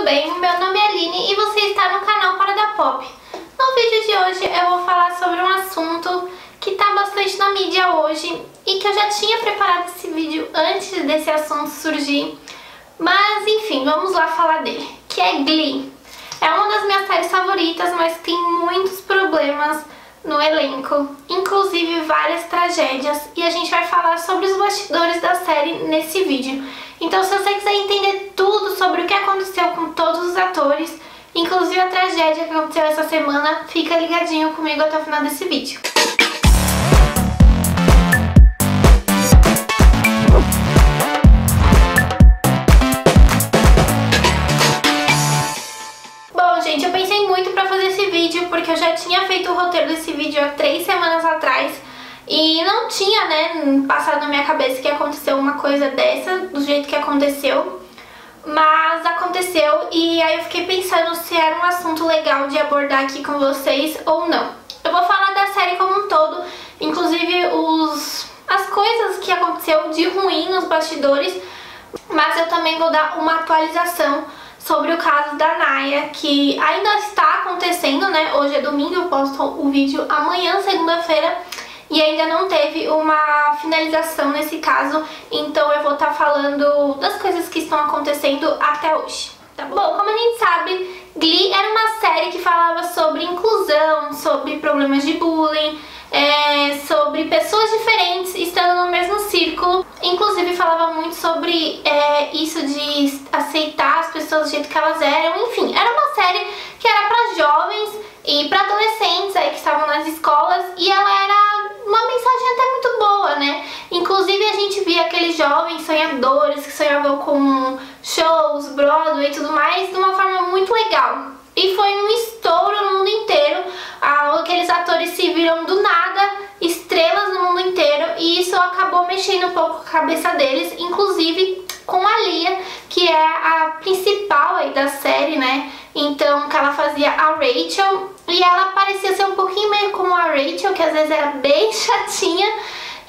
bem? Meu nome é Aline e você está no canal Para da Pop. No vídeo de hoje eu vou falar sobre um assunto que está bastante na mídia hoje e que eu já tinha preparado esse vídeo antes desse assunto surgir, mas enfim, vamos lá falar dele, que é Glee. É uma das minhas séries favoritas, mas tem muitos problemas no elenco, inclusive várias tragédias, e a gente vai falar sobre os bastidores da série nesse vídeo. Então, se você quiser entender tudo sobre o que aconteceu com todos os atores, inclusive a tragédia que aconteceu essa semana, fica ligadinho comigo até o final desse vídeo. Bom, gente, eu pensei muito pra fazer esse vídeo, porque eu já tinha feito o roteiro desse vídeo há 3 semanas atrás, e não tinha, passado na minha cabeça que aconteceu uma coisa dessa, do jeito que aconteceu. Mas aconteceu e aí eu fiquei pensando se era um assunto legal de abordar aqui com vocês ou não. Eu vou falar da série como um todo, inclusive as coisas que aconteceu de ruim nos bastidores, mas eu também vou dar uma atualização sobre o caso da Naya, que ainda está acontecendo, Hoje é domingo, eu posto o vídeo amanhã, segunda-feira, e ainda não teve uma finalização nesse caso, então eu vou estar falando das coisas que estão acontecendo até hoje, tá bom? Bom, como a gente sabe, Glee era uma série que falava sobre inclusão, sobre problemas de bullying, sobre pessoas diferentes estando no mesmo círculo. Inclusive falava muito sobre isso de aceitar as pessoas do jeito que elas eram. Enfim, era uma série que era para jovens e para adolescentes aí que estavam nas escolas, e ela era uma mensagem até muito boa, Inclusive a gente via aqueles jovens sonhadores que sonhavam com shows, Broadway e tudo mais de uma forma muito legal. E foi um estouro no mundo inteiro, aqueles atores se viram do nada estrelas no mundo inteiro, e isso acabou mexendo um pouco com a cabeça deles, inclusive com a Lia, que é a principal aí da série, Então, que ela fazia a Rachel, e ela parecia ser um pouquinho meio como a Rachel, que às vezes era bem chatinha,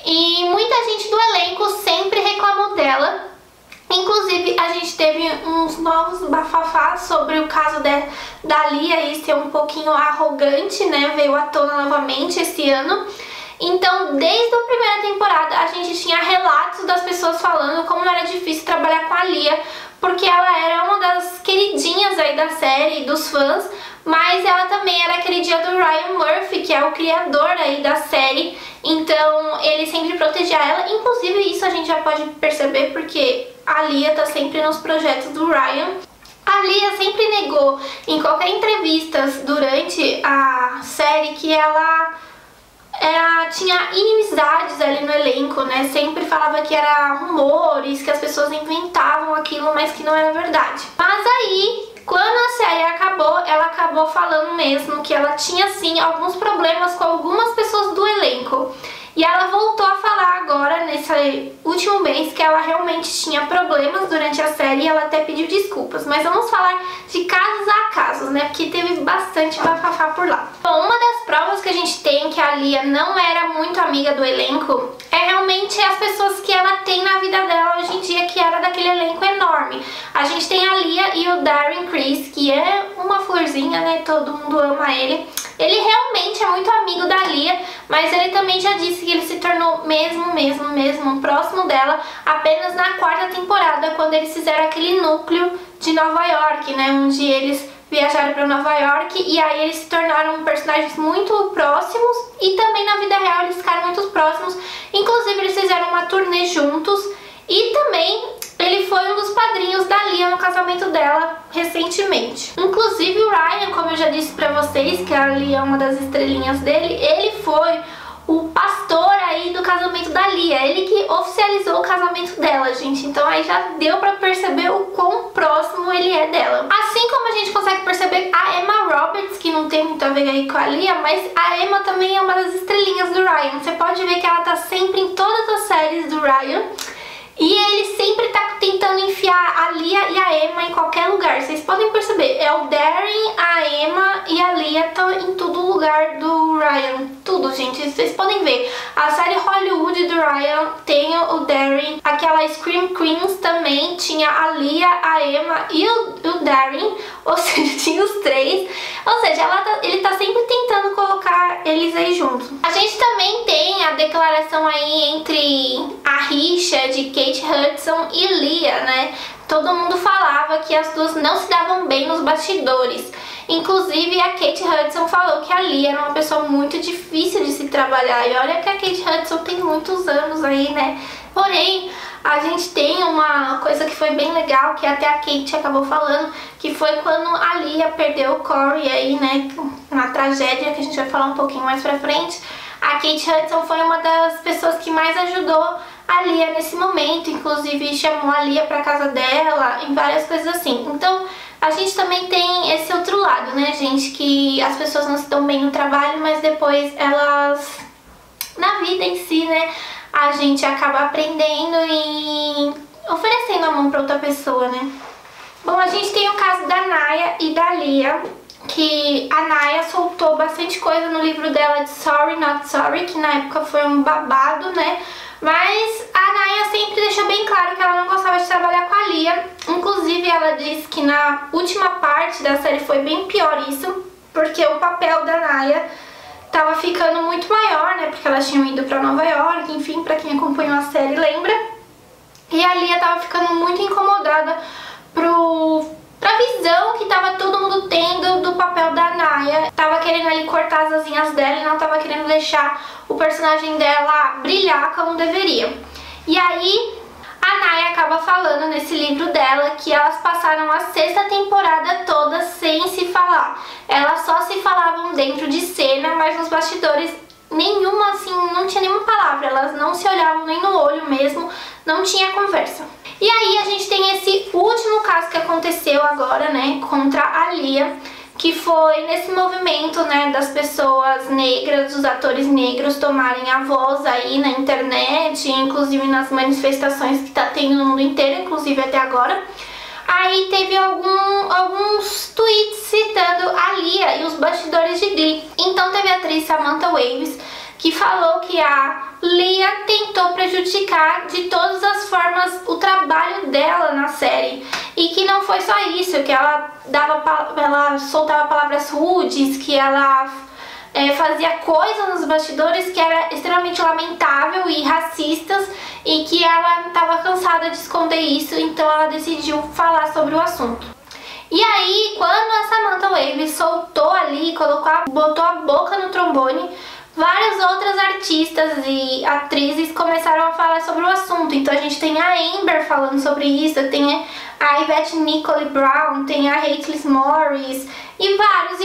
e muita gente do elenco sempre reclamou dela. Inclusive, a gente teve uns novos bafafás sobre o caso da Lia e ser um pouquinho arrogante, Veio à tona novamente esse ano. Então, desde a primeira temporada, a gente tinha relatos das pessoas falando como era difícil trabalhar com a Lia, porque ela era uma das queridinhas aí da série, dos fãs, mas ela também era queridinha do Ryan Murphy, que é o criador aí da série, então ele sempre protegia ela. Inclusive isso a gente já pode perceber porque a Lia tá sempre nos projetos do Ryan. A Lia sempre negou em qualquer entrevista durante a série que ela tinha inimizades ali no elenco, Sempre falava que era rumores, que as pessoas inventavam aquilo, mas que não era verdade. Mas aí, quando a série acabou, ela acabou falando mesmo que ela tinha sim alguns problemas com algumas pessoas do elenco. E ela voltou a falar agora, nesse último mês, que ela realmente tinha problemas durante a série e ela até pediu desculpas. Mas vamos falar de casos a casos, Porque teve bastante bafafá por lá. Bom, uma das provas que a gente tem que a Lia não era muito amiga do elenco é realmente as pessoas que ela tem na vida dela hoje em dia, que era daquele elenco enorme. A gente tem a Lia e o Darren Criss, que é uma florzinha, Todo mundo ama ele. Ele realmente é muito amigo da Lia, mas ele também já disse que ele se tornou mesmo próximo dela apenas na 4ª temporada, quando eles fizeram aquele núcleo de Nova York, onde eles viajaram para Nova York, e aí eles se tornaram personagens muito próximos, e também na vida real eles ficaram muito próximos. Inclusive eles fizeram uma turnê juntos, e também ele foi um dos padrinhos da Lia no casamento dela recentemente. Inclusive o Ryan, como eu já disse pra vocês, que a Lia é uma das estrelinhas dele, ele foi o pastor aí do casamento da Lia, ele que oficializou o casamento dela, gente. Então aí já deu pra perceber o quão próximo ele é dela. Assim como a gente consegue perceber a Emma Roberts, que não tem muito a ver aí com a Lia, mas a Emma também é uma das estrelinhas do Ryan. Você pode ver que ela tá sempre em todas as séries do Ryan. E ele sempre tá tentando enfiar a Lia e a Emma em qualquer lugar. Vocês podem perceber, é o Darren, a Emma e a Lia estão em todo lugar do Ryan. Tudo. tudo, gente. Vocês podem ver. A série Hollywood do Ryan tem o Darren. Aquela Scream Queens também tinha a Leah, a Emma e o Darren. Ou seja, tinha os três. Ou seja, ele tá sempre tentando colocar eles aí juntos. A gente também tem a declaração aí entre a rixa de Kate Hudson e Leah, né? Todo mundo falava que as duas não se davam bem nos bastidores. Inclusive a Kate Hudson falou que a Leah era uma pessoa muito difícil de se trabalhar. E olha que a Kate Hudson tem muitos anos aí, né? Porém, a gente tem uma coisa que foi bem legal, que até a Kate acabou falando, que foi quando a Leah perdeu o Corey aí, né? Uma tragédia que a gente vai falar um pouquinho mais pra frente. A Kate Hudson foi uma das pessoas que mais ajudou a Leah nesse momento, inclusive chamou a Leah pra casa dela, em várias coisas assim. Então, a gente também tem esse outro lado, né, gente, que as pessoas não se dão bem no trabalho, mas depois elas, na vida em si, né, a gente acaba aprendendo e oferecendo a mão pra outra pessoa, né. Bom, a gente tem o caso da Naya e da Leah, que a Naya soltou bastante coisa no livro dela de Sorry Not Sorry, que na época foi um babado, né. Mas a Naya sempre deixou bem claro que ela não gostava de trabalhar com a Leah. Inclusive ela disse que na última parte da série foi bem pior isso, porque o papel da Naya tava ficando muito maior, né? Porque elas tinham ido pra Nova York, enfim, pra quem acompanhou a série lembra. E a Leah tava ficando muito incomodada pra visão que tava todo mundo tendo do papel da Naya. Tava querendo ali cortar as asinhas dela e não tava querendo deixar o personagem dela brilhar como deveria. E aí a Naya acaba falando nesse livro dela que elas passaram a 6ª temporada toda sem se falar. Elas só se falavam dentro de cena, mas nos bastidores nenhuma, assim, não tinha nenhuma palavra. Elas não se olhavam nem no olho mesmo, não tinha conversa. E aí a gente tem esse último caso que aconteceu agora, né, contra a Leah, que foi nesse movimento, né, das pessoas negras, dos atores negros tomarem a voz aí na internet, inclusive nas manifestações que tá tendo no mundo inteiro, inclusive até agora. Aí teve alguns tweets citando a Leah e os bastidores de Glee. Então teve a atriz Samantha Waves, que falou que a Leah tentou prejudicar de todas as formas o trabalho dela na série. E que não foi só isso, que ela soltava palavras rudes, que ela fazia coisas nos bastidores que era extremamente lamentável e racistas, e que ela estava cansada de esconder isso, então ela decidiu falar sobre o assunto. E aí, quando a Samantha Waves soltou ali, botou a boca no trombone, várias outras artistas e atrizes começaram a falar sobre o assunto. Então a gente tem a Amber falando sobre isso, tem a Yvette Nicole Brown, tem a Hayley Morris e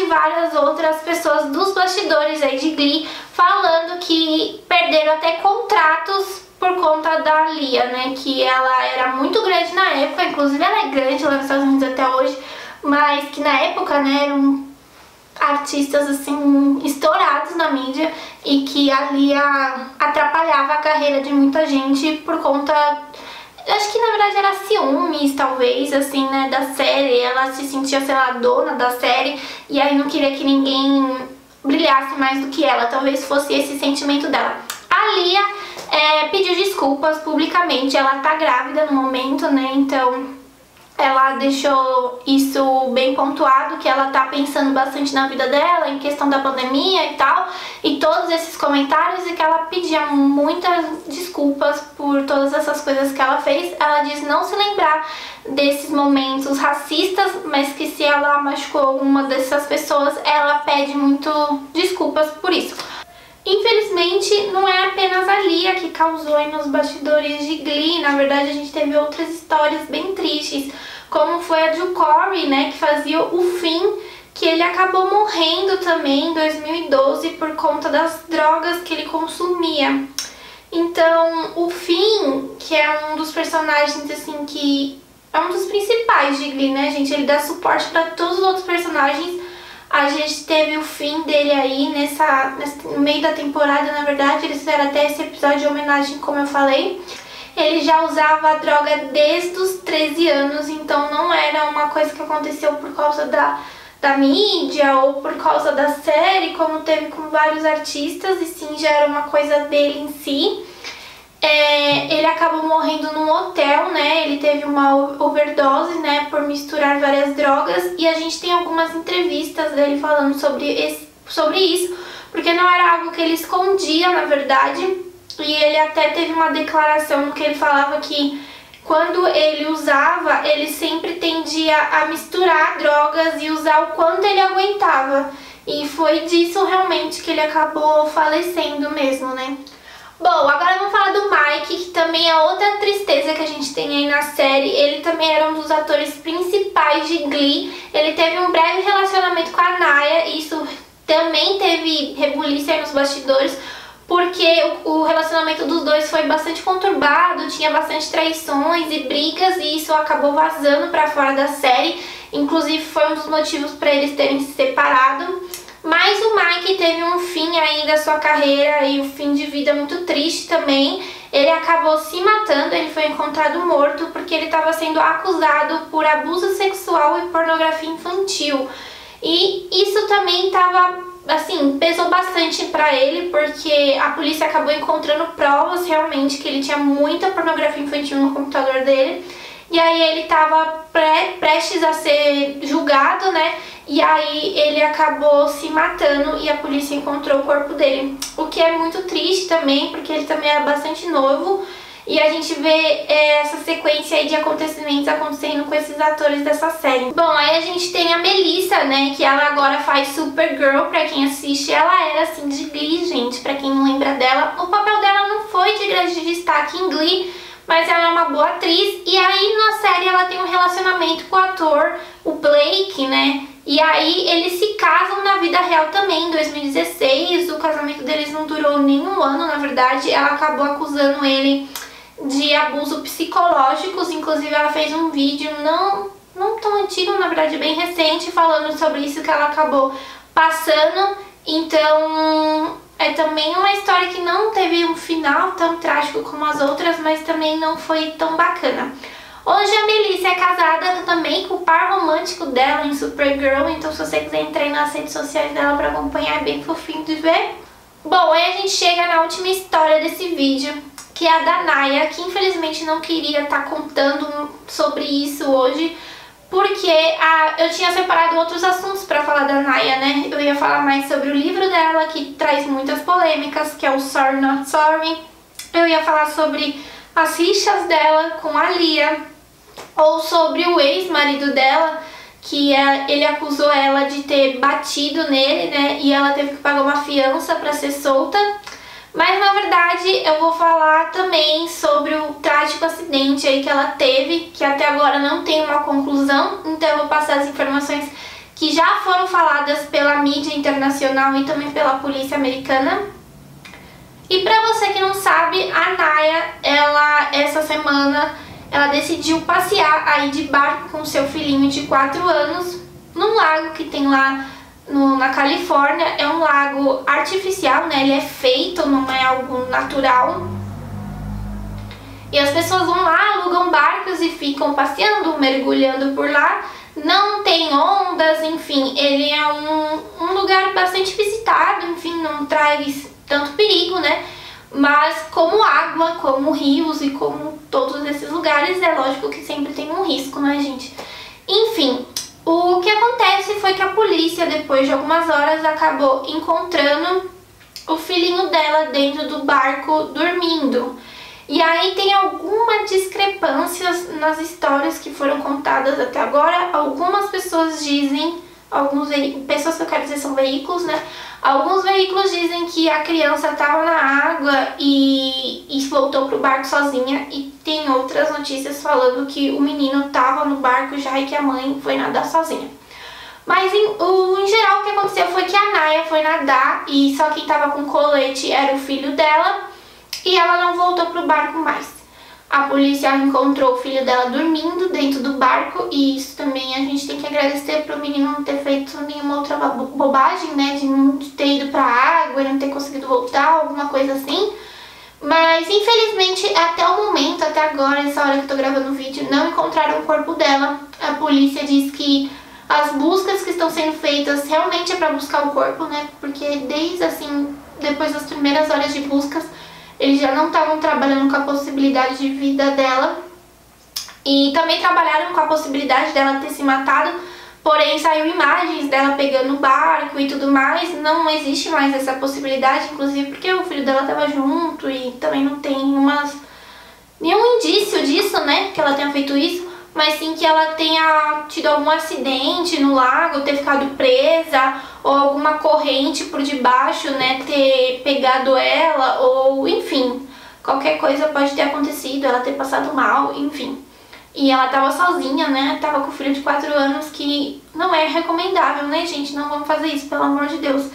várias outras pessoas dos bastidores aí de Glee falando que perderam até contratos por conta da Leah, né, que ela era muito grande na época, inclusive ela é grande lá nos Estados Unidos até hoje, mas que na época, né, eram artistas assim estourados na mídia e que a Leah atrapalhava a carreira de muita gente por conta, acho que na verdade era ciúmes talvez, assim, né, da série. Ela se sentia, sei lá, dona da série e aí não queria que ninguém brilhasse mais do que ela, talvez fosse esse sentimento dela. A Leah pediu desculpas publicamente, ela tá grávida no momento, né, então ela deixou isso bem pontuado, que ela tá pensando bastante na vida dela, em questão da pandemia e tal, e todos esses comentários, e que ela pedia muitas desculpas por todas essas coisas que ela fez. Ela diz não se lembrar desses momentos racistas, mas que se ela machucou alguma dessas pessoas, ela pede muito desculpas por isso. Infelizmente, não é apenas a Leah que causou aí nos bastidores de Glee. Na verdade, a gente teve outras histórias bem tristes, como foi a do Corey, né, que fazia o Finn, que ele acabou morrendo também em 2012 por conta das drogas que ele consumia. Então, o Finn, que é um dos personagens, assim, que é um dos principais de Glee, né, gente, ele dá suporte pra todos os outros personagens. A gente teve o fim dele aí no meio da temporada, na verdade, eles fizeram até esse episódio de homenagem, como eu falei. Ele já usava a droga desde os 13 anos, então não era uma coisa que aconteceu por causa da mídia ou por causa da série, como teve com vários artistas, e sim já era uma coisa dele em si. Ele acabou morrendo num hotel, né? Ele teve uma overdose, né, por misturar várias drogas, e a gente tem algumas entrevistas dele falando sobre isso, porque não era algo que ele escondia, na verdade, e ele até teve uma declaração no que ele falava que quando ele usava, ele sempre tendia a misturar drogas e usar o quanto ele aguentava, e foi disso realmente que ele acabou falecendo mesmo, né? Bom, agora vamos falar do Mike, que também é outra tristeza que a gente tem aí na série. Ele também era um dos atores principais de Glee. Ele teve um breve relacionamento com a Naya, e isso também teve rebuliço aí nos bastidores, porque o relacionamento dos dois foi bastante conturbado, tinha bastante traições e brigas, e isso acabou vazando pra fora da série. Inclusive foi um dos motivos para eles terem se separado. Mas o Mike teve um fim aí da sua carreira e um fim de vida muito triste também. Ele acabou se matando, ele foi encontrado morto porque ele estava sendo acusado por abuso sexual e pornografia infantil. E isso também estava, assim, pesou bastante pra ele, porque a polícia acabou encontrando provas realmente que ele tinha muita pornografia infantil no computador dele. E aí ele estava prestes a ser julgado, né? E aí ele acabou se matando e a polícia encontrou o corpo dele. O que é muito triste também, porque ele também era bastante novo. E a gente vê essa sequência aí de acontecimentos acontecendo com esses atores dessa série. Bom, aí a gente tem a Melissa, né? Que ela agora faz Supergirl, pra quem assiste. Ela era assim de Glee, gente, pra quem não lembra dela. O papel dela não foi de grande destaque em Glee, mas ela é uma boa atriz. E aí na série ela tem um relacionamento com o ator, o Blake, né? E aí eles se casam na vida real também, em 2016. O casamento deles não durou nem um ano, na verdade. Ela acabou acusando ele de abuso psicológicos. Inclusive ela fez um vídeo não tão antigo, na verdade bem recente, falando sobre isso que ela acabou passando. Então é também uma história que não teve um final tão trágico como as outras, mas também não foi tão bacana. Hoje a Melissa é casada também com o par romântico dela em Supergirl, então se você quiser entrar aí nas redes sociais dela pra acompanhar, é bem fofinho de ver. Bom, aí a gente chega na última história desse vídeo, que é a da Naya, que infelizmente não queria estar contando sobre isso hoje, porque eu tinha separado outros assuntos pra falar da Naya, né? Eu ia falar mais sobre o livro dela, que traz muitas polêmicas, que é o Sorry Not Sorry. Eu ia falar sobre as rixas dela com a Lia, ou sobre o ex-marido dela, que ele acusou ela de ter batido nele, né? E ela teve que pagar uma fiança pra ser solta. Mas na verdade eu vou falar também sobre o trágico acidente aí que ela teve, que até agora não tem uma conclusão, então eu vou passar as informações que já foram faladas pela mídia internacional e também pela polícia americana. E pra você que não sabe, a Naya, essa semana, ela decidiu passear aí de barco com seu filhinho de 4 anos num lago que tem lá na Califórnia. É um lago artificial, né? Ele é feito, não é algo natural. E as pessoas vão lá, alugam barcos e ficam passeando, mergulhando por lá. Não tem ondas, enfim, ele é um lugar bastante visitado, enfim, não traz tanto perigo, né? Mas como água, como rios e como todos esses lugares, é lógico que sempre tem um risco, né, gente? Enfim, o que acontece foi que a polícia, depois de algumas horas, acabou encontrando o filhinho dela dentro do barco dormindo. E aí tem algumas discrepâncias nas histórias que foram contadas até agora. Algumas pessoas dizem, pessoas que eu quero dizer são veículos, né? Alguns veículos dizem que a criança estava na água e voltou pro barco sozinha. E tem outras notícias falando que o menino estava no barco já e que a mãe foi nadar sozinha. Mas em geral o que aconteceu foi que a Naya foi nadar e só quem estava com colete era o filho dela. E ela não voltou pro barco mais. A polícia encontrou o filho dela dormindo dentro do barco, e isso também a gente tem que agradecer pro menino não ter feito nenhuma outra bobagem, né? De não ter ido pra água, não ter conseguido voltar, alguma coisa assim. Mas infelizmente até o momento, até agora, essa hora que eu tô gravando o vídeo, não encontraram o corpo dela. A polícia diz que As buscas que estão sendo feitas realmente é para buscar o corpo, né? Porque desde assim, depois das primeiras horas de buscas, eles já não estavam trabalhando com a possibilidade de vida dela. E também trabalharam com a possibilidade dela ter se matado, porém saiu imagens dela pegando o barco e tudo mais. Não existe mais essa possibilidade, inclusive porque o filho dela estava junto e também não tem nenhum indício disso, né? Que ela tenha feito isso. Mas sim que ela tenha tido algum acidente no lago, ter ficado presa, ou alguma corrente por debaixo, né, ter pegado ela, ou enfim, qualquer coisa pode ter acontecido, ela ter passado mal, enfim. E ela tava sozinha, né, tava com o filho de 4 anos, que não é recomendável, né, gente, não vamos fazer isso, pelo amor de Deus.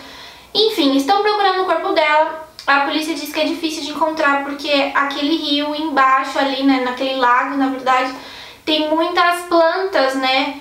Enfim, estão procurando o corpo dela. A polícia diz que é difícil de encontrar porque aquele rio embaixo ali, né, naquele lago, na verdade, tem muitas plantas, né,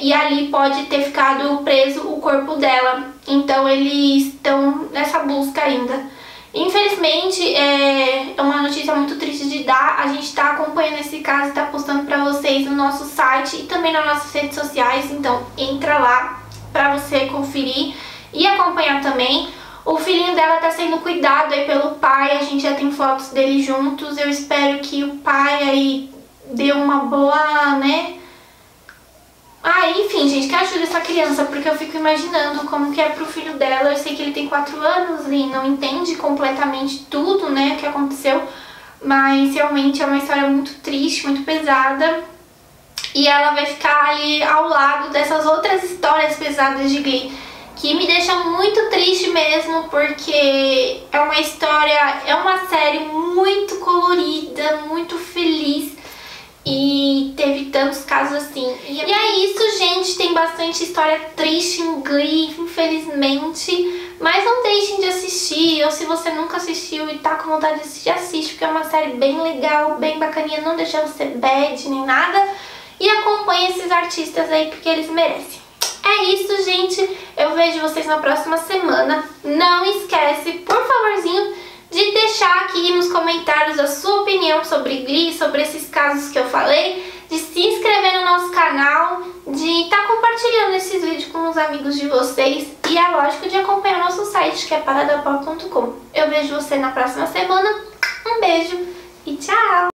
e ali pode ter ficado preso o corpo dela. Então eles estão nessa busca ainda. Infelizmente, é uma notícia muito triste de dar. A gente está acompanhando esse caso e está postando para vocês no nosso site e também nas nossas redes sociais. Então entra lá para você conferir e acompanhar também. O filhinho dela está sendo cuidado aí pelo pai, a gente já tem fotos dele juntos. Eu espero que o pai aí deu uma boa, né? Enfim, gente, que ajude essa criança, porque eu fico imaginando como que é pro filho dela. Eu sei que ele tem 4 anos e não entende completamente tudo, né, o que aconteceu, mas realmente é uma história muito triste, muito pesada, e ela vai ficar ali ao lado dessas outras histórias pesadas de Glee, que me deixam muito triste mesmo, porque é uma história, é uma série muito colorida, muito feliz, e teve tantos casos assim. E é isso, gente. Tem bastante história triste em Glee, infelizmente. Mas não deixem de assistir. Ou se você nunca assistiu e tá com vontade de assistir, assiste, porque é uma série bem legal, bem bacaninha. Não deixa você bad nem nada. E acompanhe esses artistas aí, porque eles merecem. É isso, gente. Eu vejo vocês na próxima semana. Não esquece, por favorzinho, de deixar aqui nos comentários a sua opinião sobre Glee, sobre esses casos que eu falei, de se inscrever no nosso canal, de estar compartilhando esses vídeos com os amigos de vocês e, é lógico, de acompanhar o nosso site, que é paradapop.com. Eu vejo você na próxima semana. Um beijo e tchau!